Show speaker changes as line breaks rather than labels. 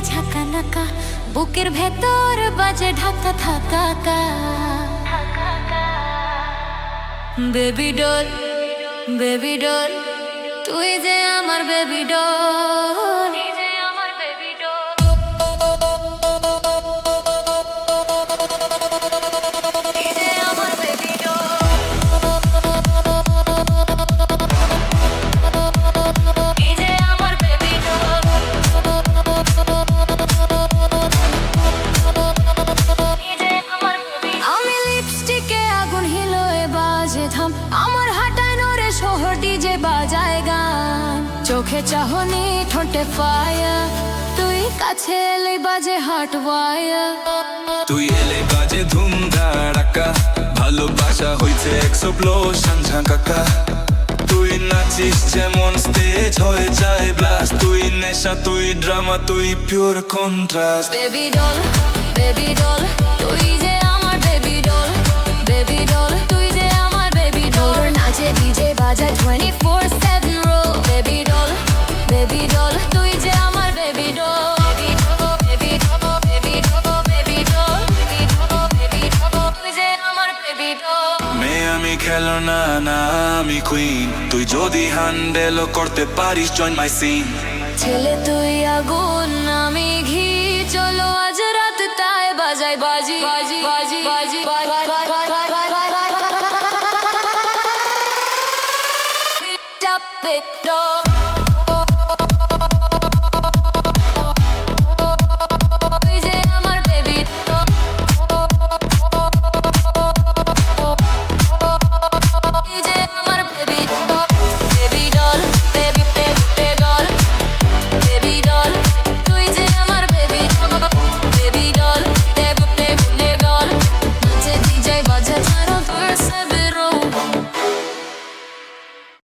ঝাঁকা নাকা, বুকের ভেতর বাজে ঢাকা থাকা। বেবি ডল, বেবি ডল, তুই যে আমার বেবি ডল। আমার হাঁটায় নরে শহর ডিজে বাজায় গান, চোখে চাহনি ঠোঁটে ফায়ার, তুই কাছে এলে বাজে হার্ট ওয়ার।
তুই এলে বাজে ধুম ধাড়াকা, ভালোবাসা হইছে এক্সপ্লোশন ঝাঁকাকা। তুই নাচিস যেমন স্টেজ হয়ে যায় ব্লাস্ট, তুই নেশা তুই ড্রামা তুই pure contrast.
Baby doll, baby doll, তুই যে আমার বেবি ডল। বেবি ডল, তুই যে আমার বেবি ডল। নাচে ডিজে বাজায় 24/7 roll. Baby doll, baby doll, তুই যে আমার baby doll. Baby doll, baby doll, baby doll, baby doll, baby doll, তুই যে আমার বেবি ডল।
মেয়ে আমি খেলো না, না আমি কুইন, তুই যদি হ্যান্ডেলও করতে পারিস জয়েন মাই সিন।
ছেলে তুই আগুন আমি ঘি, চলো আজ রাত তাই বাজাই বাজি বাজি বাজি বাজি বাজি।